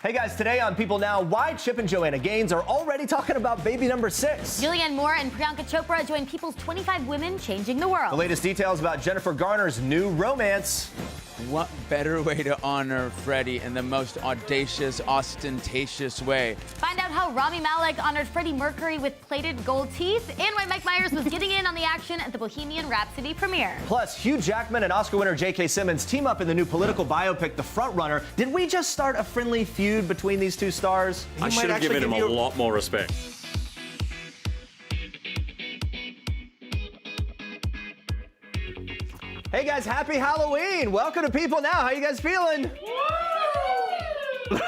Hey guys, today on People Now, why Chip and Joanna Gaines are already talking about baby number 6. Julianne Moore and Priyanka Chopra join People's 25 Women Changing the World. The latest details about Jennifer Garner's new romance. What better way to honor Freddie in the most audacious, ostentatious way? Find out how Rami Malek honored Freddie Mercury with plated gold teeth, and why Mike Myers was getting in on the action at the Bohemian Rhapsody premiere. Plus, Hugh Jackman and Oscar winner J.K. Simmons team up in the new political biopic, The Frontrunner. Did we just start a friendly feud between these two stars? I should have given him a lot more respect. Hey guys, happy Halloween! Welcome to People Now. How you guys feeling?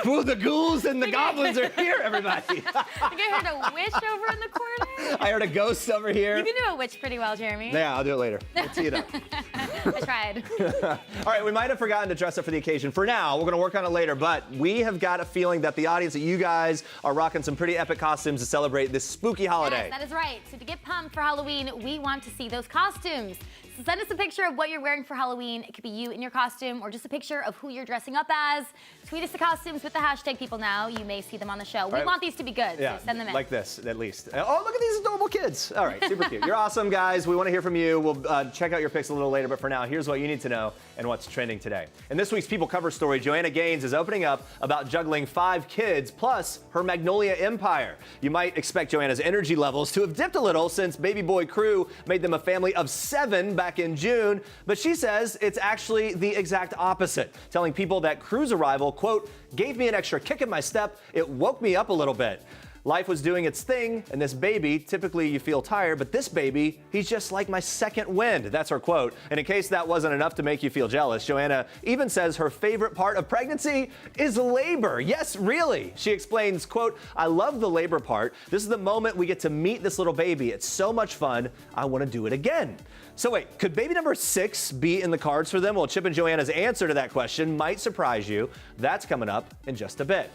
Ooh, the ghouls and the goblins are here, everybody. I think I heard a witch over in the corner. I heard a ghost over here. You can do a witch pretty well, Jeremy. Yeah, I'll do it later. We'll tee it up. I tried. All right, we might have forgotten to dress up for the occasion. For now, we're going to work on it later, but we have got a feeling that the audience, that you guys are rocking some pretty epic costumes to celebrate this spooky holiday. Yes, that is right. So to get pumped for Halloween, we want to see those costumes. So send us a picture of what you're wearing for Halloween. It could be you in your costume or just a picture of who you're dressing up as. Tweet us the costumes with the hashtag PeopleNow. You may see them on the show. We want these to be good, so send them in. Like this, at least. Oh, look at these adorable kids. All right, super cute. You're awesome, guys. We want to hear from you. We'll check out your pics a little later, but for now, here's what you need to know and what's trending today. In this week's People cover story, Joanna Gaines is opening up about juggling 5 kids plus her Magnolia empire. You might expect Joanna's energy levels to have dipped a little since baby boy crew made them a family of 7 back in June, but she says it's actually the exact opposite, telling People that crew's arrival, quote, gave me an extra kick in my step. It woke me up a little bit. Life was doing its thing, and this baby, typically you feel tired, but this baby, he's just like my second wind. That's her quote. And in case that wasn't enough to make you feel jealous, Joanna even says her favorite part of pregnancy is labor. Yes, really. She explains, quote, I love the labor part. This is the moment we get to meet this little baby. It's so much fun. I want to do it again. So wait, could baby number 6 be in the cards for them? Well, Chip and Joanna's answer to that question might surprise you. That's coming up in just a bit.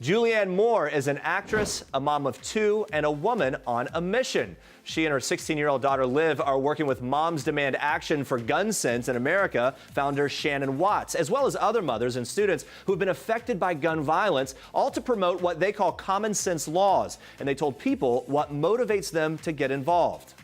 Julianne Moore is an actress, a mom of 2, and a woman on a mission. She and her 16-year-old daughter, Liv, are working with Moms Demand Action for Gun Sense in America founder Shannon Watts, as well as other mothers and students who have been affected by gun violence, all to promote what they call common sense laws. And they told People what motivates them to get involved.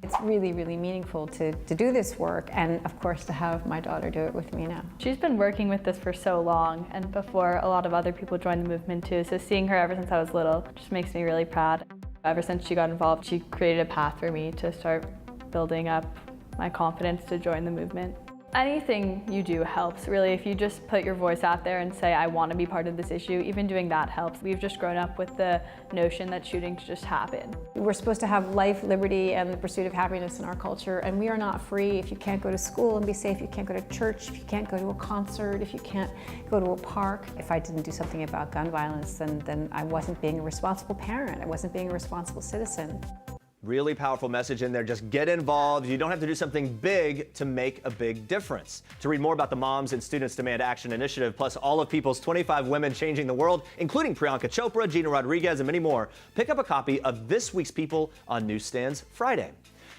It's really, really meaningful to do this work, and of course to have my daughter do it with me now. She's been working with this for so long, and before a lot of other people joined the movement too, so seeing her ever since I was little just makes me really proud. Ever since she got involved, she created a path for me to start building up my confidence to join the movement. Anything you do helps, really. If you just put your voice out there and say, I want to be part of this issue, even doing that helps. We've just grown up with the notion that shootings just happen. We're supposed to have life, liberty, and the pursuit of happiness in our culture, and we are not free if you can't go to school and be safe, you can't go to church, if you can't go to a concert, if you can't go to a park. If I didn't do something about gun violence, then I wasn't being a responsible parent. I wasn't being a responsible citizen. Really powerful message in there. Just get involved. You don't have to do something big to make a big difference. To read more about the Moms and Students Demand Action Initiative, plus all of People's 25 Women Changing the World, including Priyanka Chopra, Gina Rodriguez, and many more, pick up a copy of this week's People on newsstands Friday.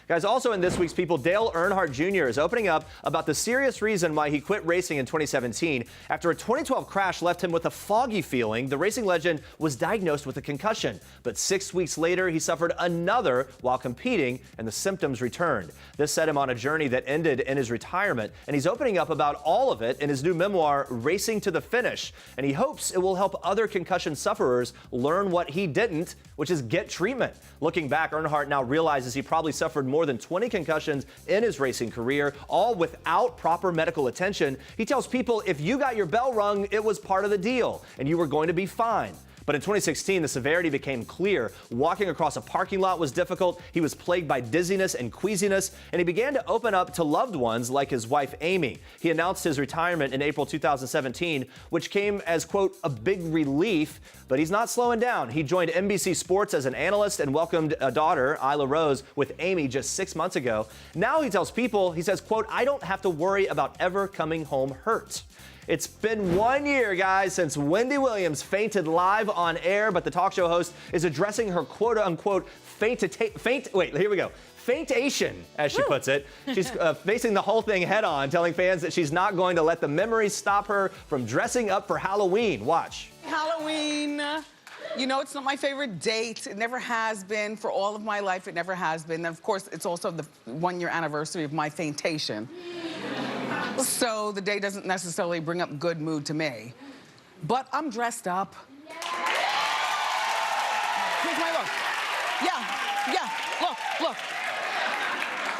Guys, also in this week's People, Dale Earnhardt Jr. is opening up about the serious reason why he quit racing in 2017. After a 2012 crash left him with a foggy feeling, the racing legend was diagnosed with a concussion. But 6 weeks later, he suffered another while competing, and the symptoms returned. This set him on a journey that ended in his retirement, and he's opening up about all of it in his new memoir, Racing to the Finish. And he hopes it will help other concussion sufferers learn what he didn't, which is get treatment. Looking back, Earnhardt now realizes he probably suffered more than 20 concussions in his racing career, all without proper medical attention. He tells People if you got your bell rung, it was part of the deal, and you were going to be fine. But in 2016, the severity became clear. Walking across a parking lot was difficult. He was plagued by dizziness and queasiness, and he began to open up to loved ones like his wife, Amy. He announced his retirement in April 2017, which came as, quote, a big relief, but he's not slowing down. He joined NBC Sports as an analyst and welcomed a daughter, Isla Rose, with Amy just 6 months ago. Now he tells People, he says, quote, I don't have to worry about ever coming home hurt. It's been 1 year, guys, since Wendy Williams fainted live on air, but the talk show host is addressing her quote-unquote faintation, as she puts it. She's facing the whole thing head on, telling fans that she's not going to let the memories stop her from dressing up for Halloween. Watch. Halloween, you know, it's not my favorite date. It never has been. For all of my life, it never has been. And of course, it's also the 1-year anniversary of my faintation. So the day doesn't necessarily bring up good mood to me. But I'm dressed up. Here's my look. Yeah, look.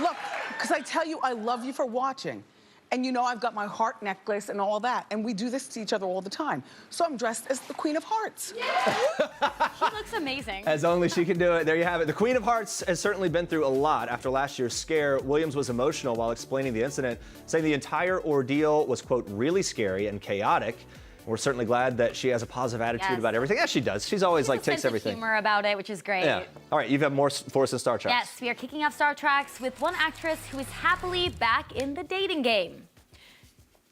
Look, because I tell you, I love you for watching. And you know I've got my heart necklace and all that, and we do this to each other all the time. So I'm dressed as the Queen of Hearts. She looks amazing. As only she can do it. There you have it. The Queen of Hearts has certainly been through a lot. After last year's scare, Williams was emotional while explaining the incident, saying the entire ordeal was, quote, really scary and chaotic. We're certainly glad that she has a positive attitude about everything, as she does. She's always takes everything. Humor about it, which is great. Yeah. All right, you have more for us in Star Treks. Yes, we are kicking off Star Treks with one actress who is happily back in the dating game.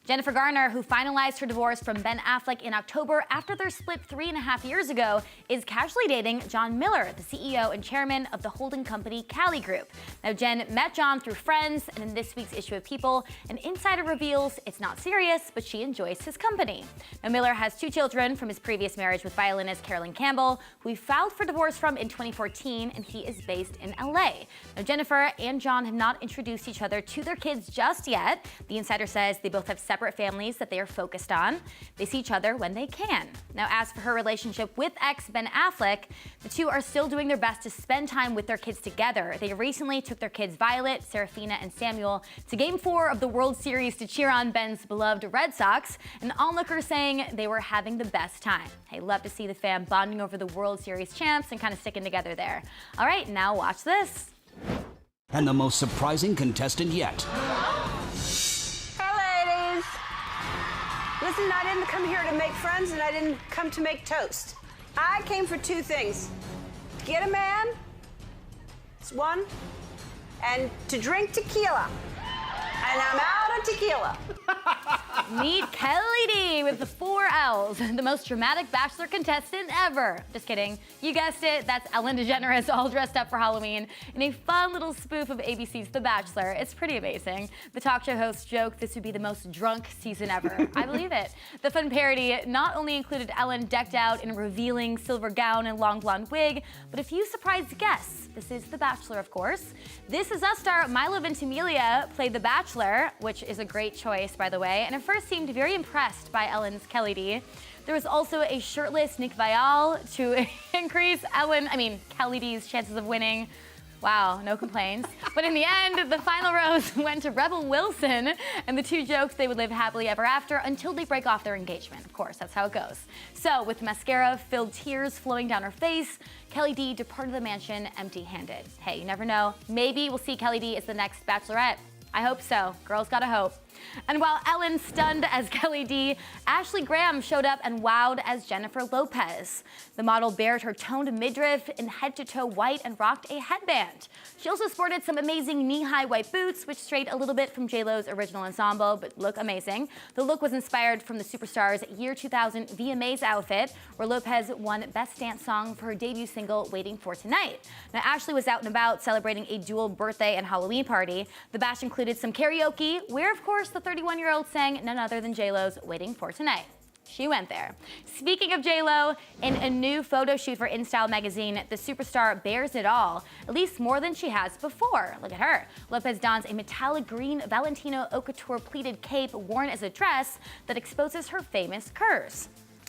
Jennifer Garner, who finalized her divorce from Ben Affleck in October after their split 3.5 years ago, is casually dating John Miller, the CEO and chairman of the holding company Cali Group. Now, Jen met John through friends, and in this week's issue of People, an insider reveals it's not serious, but she enjoys his company. Now, Miller has 2 children from his previous marriage with violinist Carolyn Campbell, who he filed for divorce from in 2014, and he is based in LA. Now, Jennifer and John have not introduced each other to their kids just yet. The insider says they both have separate families that they are focused on. They see each other when they can. Now, as for her relationship with ex Ben Affleck, the two are still doing their best to spend time with their kids together. They recently took their kids Violet, Serafina, and Samuel to Game 4 of the World Series to cheer on Ben's beloved Red Sox, and onlookers saying they were having the best time. Hey, love to see the fam bonding over the World Series champs and kind of sticking together there. All right, now watch this. And the most surprising contestant yet. Listen, I didn't come here to make friends, and I didn't come to make toast. I came for 2 things. To get a man, it's 1, and to drink tequila. And I'm out of tequila. Meet Kelly D with the 4 L's, the most dramatic Bachelor contestant ever. Just kidding. You guessed it, that's Ellen DeGeneres all dressed up for Halloween in a fun little spoof of ABC's The Bachelor. It's pretty amazing. The talk show host joked this would be the most drunk season ever. I believe it. The fun parody not only included Ellen decked out in a revealing silver gown and long blonde wig, but a few surprise guests. This is The Bachelor, of course. This Is Us star Milo Ventimiglia played The Bachelor, which is a great choice, by the way, and at first seemed very impressed by Ellen's Kelly D. There was also a shirtless Nick Viall to increase Kelly D's chances of winning. Wow, no complaints. But in the end, the final rose went to Rebel Wilson, and the 2 jokes they would live happily ever after until they break off their engagement. Of course, that's how it goes. So, with mascara-filled tears flowing down her face, Kelly D departed the mansion empty-handed. Hey, you never know. Maybe we'll see Kelly D as the next Bachelorette. I hope so. Girls gotta hope. And while Ellen stunned as Kelly D, Ashley Graham showed up and wowed as Jennifer Lopez. The model bared her toned midriff in head-to-toe white and rocked a headband. She also sported some amazing knee-high white boots, which strayed a little bit from J.Lo's original ensemble, but look amazing. The look was inspired from the superstar's year 2000 VMAs outfit, where Lopez won Best Dance Song for her debut single, Waiting for Tonight. Now, Ashley was out and about celebrating a dual birthday and Halloween party. The bash included some karaoke, where, of course, the 31-year-old sang none other than J.Lo's Waiting for Tonight. She went there. Speaking of J.Lo, in a new photo shoot for InStyle magazine, the superstar bears it all, at least more than she has before. Look at her. Lopez dons a metallic green Valentino Haute Couture pleated cape worn as a dress that exposes her famous curves.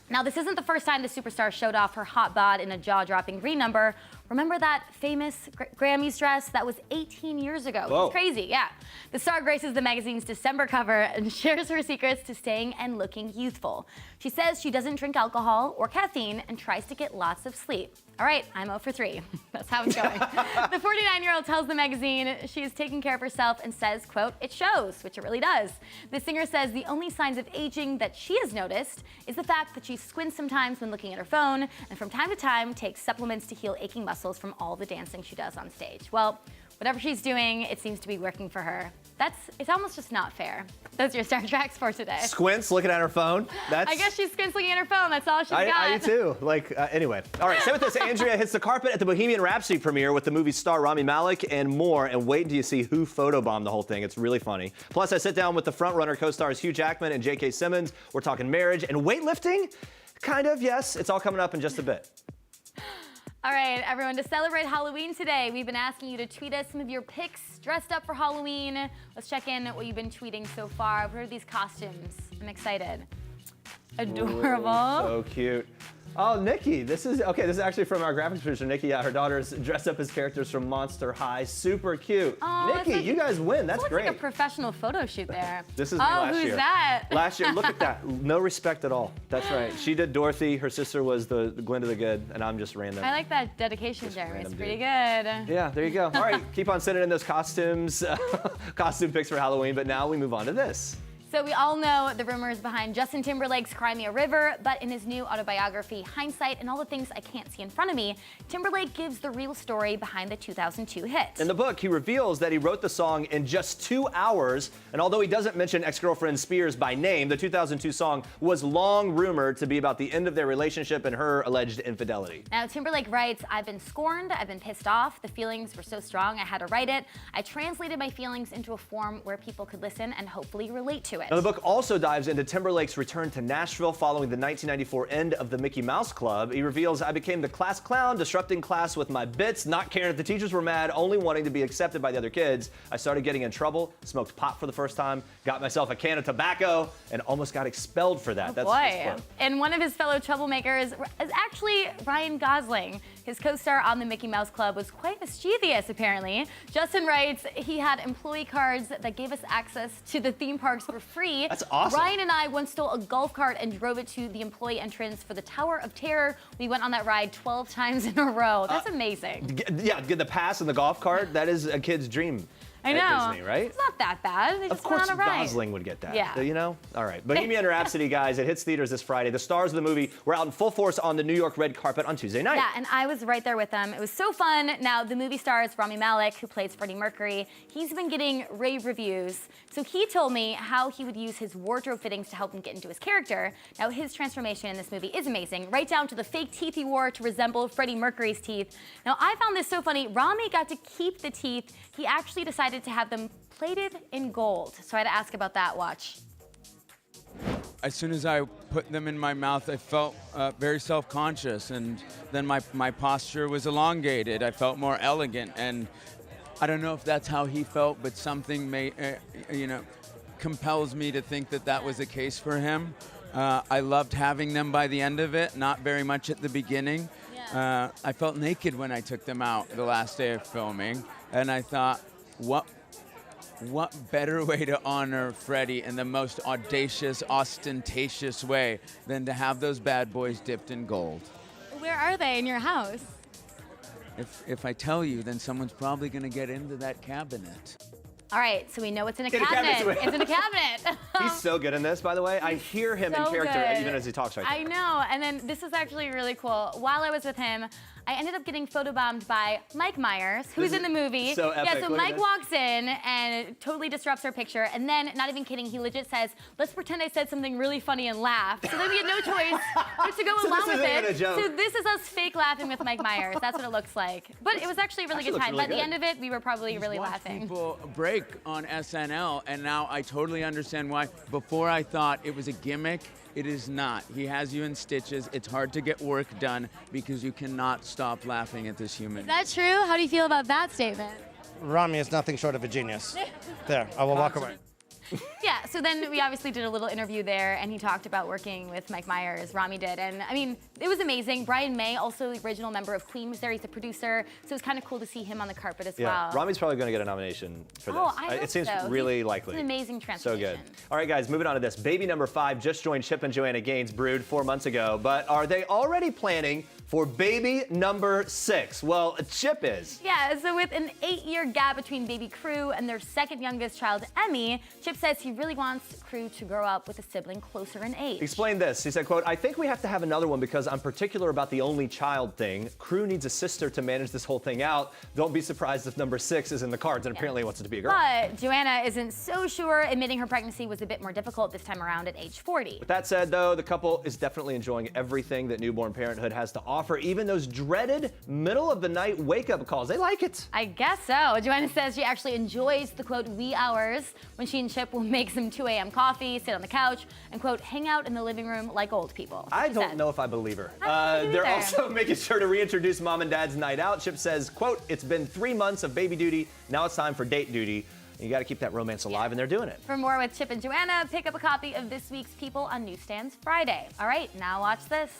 Now, this isn't the first time the superstar showed off her hot bod in a jaw-dropping green number. Remember that famous Grammys dress? That was 18 years ago. Whoa. It's crazy, yeah. The star graces the magazine's December cover and shares her secrets to staying and looking youthful. She says she doesn't drink alcohol or caffeine and tries to get lots of sleep. All right, I'm 0 for 3. That's how it's going. The 49-year-old tells the magazine she is taking care of herself and says, quote, "It shows," which it really does. The singer says the only signs of aging that she has noticed is the fact that she squints sometimes when looking at her phone and from time to time takes supplements to heal aching muscles from all the dancing she does on stage. Well, whatever she's doing, it seems to be working for her. It's almost just not fair. Those are your Star Treks for today. Squints looking at her phone. I guess she squints looking at her phone. That's all she's got. I do too. Like, anyway. All right, stay with this. Andrea hits the carpet at the Bohemian Rhapsody premiere with the movie star Rami Malek and more. And wait until you see who photobombed the whole thing. It's really funny. Plus, I sit down with the frontrunner co-stars Hugh Jackman and J.K. Simmons. We're talking marriage and weightlifting. Kind of, yes. It's all coming up in just a bit. All right, everyone, to celebrate Halloween today, we've been asking you to tweet us some of your pics dressed up for Halloween. Let's check in what you've been tweeting so far. What are these costumes? I'm excited. Adorable. Ooh, so cute. Oh, Nikki, this is actually from our graphics producer, Nikki. Yeah, her daughter's dressed up as characters from Monster High. Super cute. Oh, Nikki, you guys win. That's great. Like a professional photo shoot there. This is me last year. Oh, who's that? Last year, look at that. No respect at all. That's right. She did Dorothy. Her sister was the Glinda the Good, and I'm just random. I like that dedication, Jeremy. It's pretty good. Yeah, there you go. All right, keep on sending in those costumes, costume pics for Halloween, but now we move on to this. So we all know the rumors behind Justin Timberlake's Cry Me a River, but in his new autobiography, Hindsight and All the Things I Can't See in Front of Me, Timberlake gives the real story behind the 2002 hit. In the book, he reveals that he wrote the song in just 2 hours, and although he doesn't mention ex-girlfriend Spears by name, the 2002 song was long rumored to be about the end of their relationship and her alleged infidelity. Now, Timberlake writes, "I've been scorned, I've been pissed off, the feelings were so strong I had to write it. I translated my feelings into a form where people could listen and hopefully relate to it." Now, the book also dives into Timberlake's return to Nashville following the 1994 end of the Mickey Mouse Club. He reveals, "I became the class clown, disrupting class with my bits, not caring if the teachers were mad, only wanting to be accepted by the other kids. I started getting in trouble, smoked pot for the first time, got myself a can of tobacco, and almost got expelled for that." Oh, boy. And one of his fellow troublemakers is actually Ryan Gosling. His co-star on the Mickey Mouse Club was quite mischievous, apparently. Justin writes, "He had employee cards that gave us access to the theme parks for free. That's awesome. Ryan and I once stole a golf cart and drove it to the employee entrance for the Tower of Terror. We went on that ride 12 times in a row." That's amazing. Yeah, get the pass in the golf cart. That is a kid's dream. I know. At Disney, right? It's not that bad. They Of just course, went on a ride. Gosling would get that. Yeah. You know? All right. Bohemian Rhapsody, guys, it hits theaters this Friday. The stars of the movie were out in full force on the New York red carpet on Tuesday night. Yeah, and I was right there with them. It was so fun. Now, the movie stars Rami Malek, who plays Freddie Mercury. He's been getting rave reviews. So he told me how he would use his wardrobe fittings to help him get into his character. Now, his transformation in this movie is amazing, right down to the fake teeth he wore to resemble Freddie Mercury's teeth. Now, I found this so funny. Rami got to keep the teeth. He actually decided to have them plated in gold. So I had to ask about that. Watch. As soon as I put them in my mouth, I felt very self-conscious, and then my posture was elongated. I felt more elegant, and I don't know if that's how he felt, but something compels me to think that that was the case for him. I loved having them by the end of it, not very much at the beginning. Yeah. I felt naked when I took them out the last day of filming, and I thought, what better way to honor Freddie in the most audacious, ostentatious way than to have those bad boys dipped in gold? Where are they in your house? If I tell you, then someone's probably going to get into that cabinet. All right, so we know it's in a Get a cabinet. cabinet. It's in a cabinet. He's so good in this, by the way. I hear him in so character good. even as he talks right there. I know, and then this is actually really cool. While I was with him, I ended up getting photobombed by Mike Myers, who's in the movie. so epic. Yeah, so Look at Mike this. walks in and totally disrupts our picture, and then, not even kidding, he legit says, "Let's pretend I said something really funny and laugh." So then we had no choice but to go So along this with isn't even it. a joke. So this is us fake laughing with Mike Myers. That's what it looks like. But it was actually a really Actually good looks time. really By the good. end of it, we were probably really Watch laughing. People break on SNL, and now I totally understand why. Before I thought it was a gimmick. It is not. He has you in stitches. It's hard to get work done because you cannot stop laughing at this human. Is that true? How do you feel about that statement? Rami is nothing short of a genius. There, I will walk away. Yeah, so then we obviously did a little interview there, and he talked about working with Mike Myers, Rami did, and I mean, it was amazing. Brian May, also the original member of Queen, was there. He's a producer, so it was kind of cool to see him on the carpet as well. Rami's probably going to get a nomination for this. Oh, I hope It seems so. really likely. It's an amazing So transformation. good. All right, guys, moving on to this. Baby number 5 just joined Chip and Joanna Gaines' brood 4 months ago, but are they already planning for baby number 6? Well, Chip is. Yeah, so with an 8-year gap between baby Crew and their second youngest child, Emmy, Chip says he really wants Crew to grow up with a sibling closer in age. Explain this. He said, quote, I think we have to have another one because I'm particular about the only child thing. Crew needs a sister to manage this whole thing out. Don't be surprised if number 6 is in the cards, and apparently wants it to be a girl. But Joanna isn't so sure. Admitting her pregnancy was a bit more difficult this time around at age 40. With that said, though, the couple is definitely enjoying everything that newborn parenthood has to offer, even those dreaded middle-of-the-night wake-up calls. They like it. I guess so. Joanna says she actually enjoys the, quote, wee hours when she and Chip will make some 2 a.m. coffee, sit on the couch, and, quote, hang out in the living room like old people. I don't know if I believe her. I don't They're either. also making sure to reintroduce Mom and Dad's night out. Chip says, quote, it's been 3 months of baby duty. Now it's time for date duty. And you got to keep that romance alive, and they're doing it. For more with Chip and Joanna, pick up a copy of this week's People on newsstands Friday. All right, now watch this.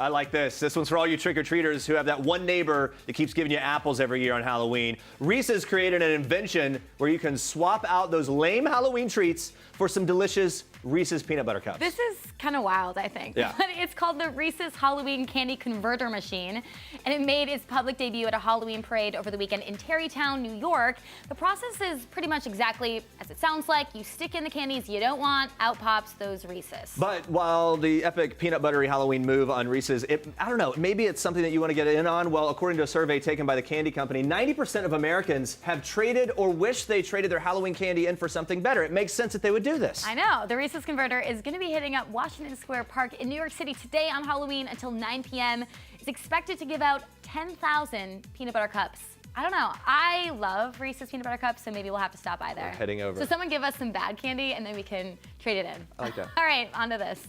I like this. This one's for all you trick-or-treaters who have that one neighbor that keeps giving you apples every year on Halloween. Reese's created an invention where you can swap out those lame Halloween treats for some delicious Reese's peanut butter cups. This is kind of wild, I think. Yeah. But it's called the Reese's Halloween Candy Converter Machine, and it made its public debut at a Halloween parade over the weekend in Tarrytown, New York. The process is pretty much exactly as it sounds like. You stick in the candies you don't want, out pops those Reese's. But while the epic peanut buttery Halloween move on Reese's, I don't know, maybe it's something that you want to get in on. Well, according to a survey taken by the candy company, 90% of Americans have traded or wish they traded their Halloween candy in for something better. It makes sense that they would do this. I know. The Reese's Converter is going to be hitting up Washington Square Park in New York City today on Halloween until 9 p.m. It's expected to give out 10,000 peanut butter cups. I don't know. I love Reese's peanut butter cups, so maybe we'll have to stop by there. We're heading over. So someone give us some bad candy, and then we can trade it in. I like that. All right, on to this.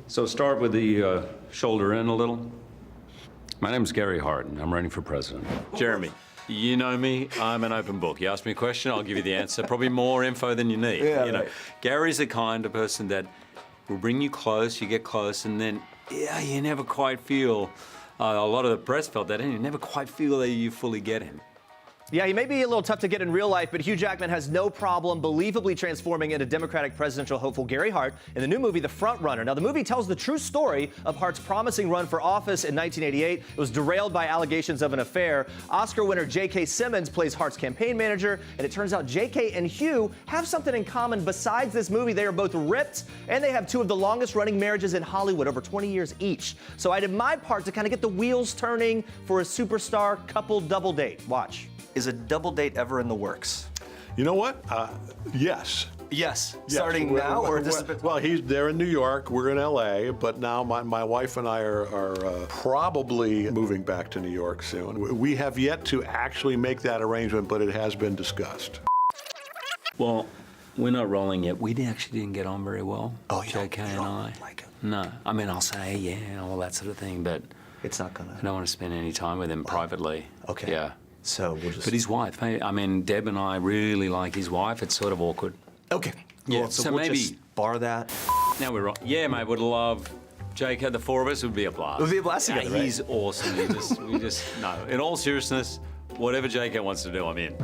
So start with the shoulder in a little. My name's Gary Hardin. I'm running for president. Jeremy, you know me. I'm an open book. You ask me a question, I'll give you the answer. Probably more info than you need. Yeah, you know, right. Gary's the kind of person that will bring you close. You get close, and then you never quite feel. A lot of the press felt that, and you never quite feel that you fully get him. Yeah, he may be a little tough to get in real life, but Hugh Jackman has no problem believably transforming into Democratic presidential hopeful Gary Hart in the new movie, The Front Runner. Now, the movie tells the true story of Hart's promising run for office in 1988. It was derailed by allegations of an affair. Oscar winner J.K. Simmons plays Hart's campaign manager, and it turns out J.K. and Hugh have something in common besides this movie. They are both ripped, and they have 2 of the longest-running marriages in Hollywood, over 20 years each. So I did my part to kind of get the wheels turning for a superstar couple double date. Watch. Is a double date ever in the works? You know what? Yes. Yes. Yes. Starting now, or this? Well, they're in New York. We're in L.A. But now my wife and I are probably moving back to New York soon. We have yet to actually make that arrangement, but it has been discussed. Well, we're not rolling yet. We actually didn't get on very well. Oh, you JK and I. Like it. No. I mean, I'll say, yeah, all that sort of thing, but It's not gonna. I don't want to spend any time with him privately. Okay. Yeah. So we'll just. But his wife, hey, I mean, Deb and I really like his wife. It's sort of awkward. Okay. Yeah, Well, so so we'll maybe- just bar that. Now we're right. Yeah, mate, would love. JK, the 4 of us would be a blast. It would be a blast Yeah, together, right? He's awesome. We just, no. In all seriousness, whatever JK wants to do, I'm in.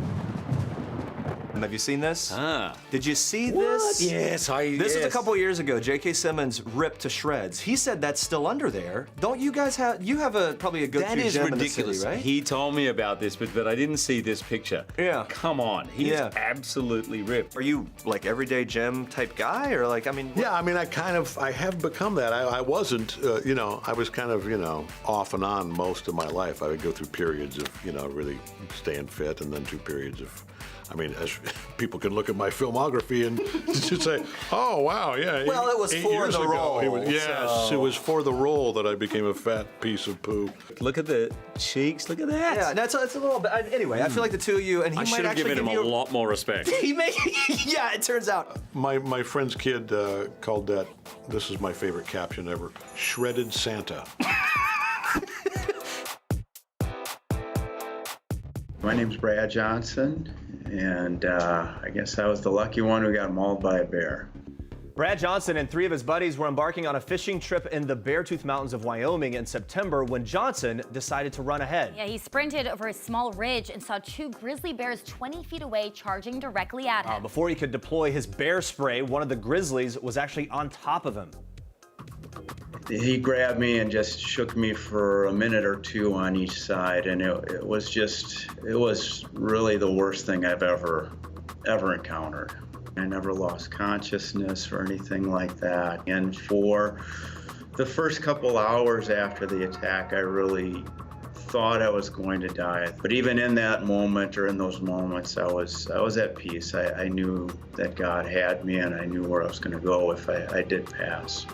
Have you seen this? Ah. Did you see What? this? Yes, This was a yes. couple years ago. J.K. Simmons ripped to shreds. He said that's still under there. Don't you guys have? You have probably a go-to That is gem ridiculous. in the city, right? He told me about this, but I didn't see this picture. Yeah. Come on. He's Yeah. absolutely ripped. Are you like everyday gym type guy, or like? I mean. Yeah, I mean, I have become that. I wasn't, I was kind of, off and on most of my life. I would go through periods of, really staying fit, and then 2 periods of, as people can look at my filmography and just say, oh, wow, yeah. Well, it was 8 for years the ago, role, yes, so- it was for the role that I became a fat piece of poo. Look at the cheeks. Look at that. Yeah, that's a little bit. Anyway, I feel like the 2 of you, and he I might should have actually given him give a you lot more respect. He may. Yeah, it turns out. My friend's kid called that, this is my favorite caption ever, shredded Santa. My name's Brad Johnson, and I guess I was the lucky one who got mauled by a bear. Brad Johnson and 3 of his buddies were embarking on a fishing trip in the Beartooth Mountains of Wyoming in September when Johnson decided to run ahead. Yeah, he sprinted over a small ridge and saw 2 grizzly bears 20 feet away charging directly at him. Before he could deploy his bear spray, one of the grizzlies was actually on top of him. He grabbed me and just shook me for a minute or 2 on each side, and it was really the worst thing I've ever encountered. I never lost consciousness or anything like that. And for the first couple hours after the attack, I really thought I was going to die. But even in that moment, or in those moments, I was at peace. I knew that God had me, and I knew where I was going to go if I did pass.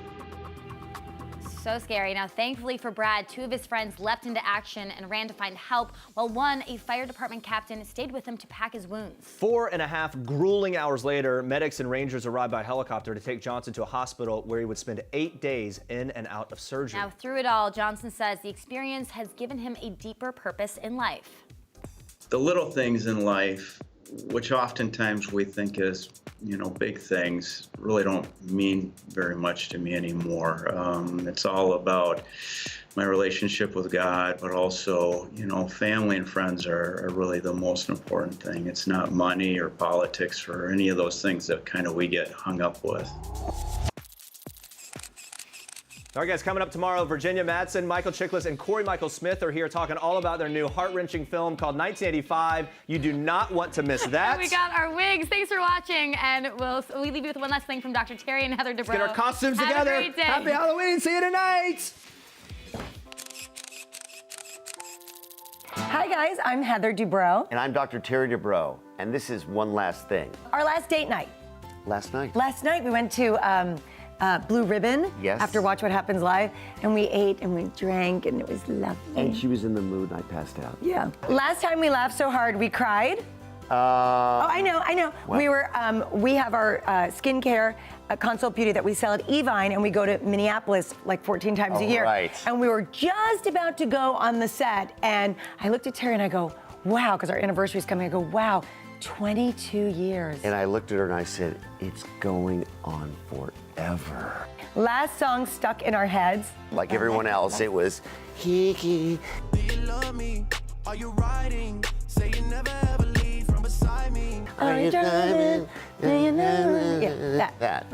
So scary. Now, thankfully for Brad, 2 of his friends leapt into action and ran to find help, while one, a fire department captain, stayed with him to pack his wounds. 4.5 grueling hours later, medics and rangers arrived by helicopter to take Johnson to a hospital where he would spend 8 days in and out of surgery. Now, through it all, Johnson says the experience has given him a deeper purpose in life. The little things in life, which oftentimes we think is, big things, really don't mean very much to me anymore. It's all about my relationship with God, but also, family and friends are really the most important thing. It's not money or politics or any of those things that we get hung up with. All right, guys, coming up tomorrow, Virginia Madsen, Michael Chiklis, and Corey Michael Smith are here talking all about their new heart-wrenching film called 1985. You do not want to miss that. We got our wigs. Thanks for watching, and we leave you with one last thing from Dr. Terry and Heather Dubrow. Let's get our costumes together. Have a great day. Happy Halloween. See you tonight. Hi, guys. I'm Heather Dubrow. And I'm Dr. Terry Dubrow, and this is One Last Thing. Our last date night. Last night? Last night we went to Blue Ribbon. Yes. After Watch What Happens Live, and we ate and we drank, and it was lovely. And she was in the mood, and I passed out. Yeah. Last time we laughed so hard, we cried. Oh, I know. What? We have our skincare Consult Beauty that we sell at Evine, and we go to Minneapolis like 14 times a year. Right. And we were just about to go on the set, and I looked at Terry and I go, wow, because our anniversary's coming. I go, wow, 22 years. And I looked at her and I said, it's going on forever. Last song stuck in our heads. Like everyone else, it was Kiki. Do you love me? Are you riding? Say you never ever leave from beside me. Are you driving? Do you never? Yeah, that.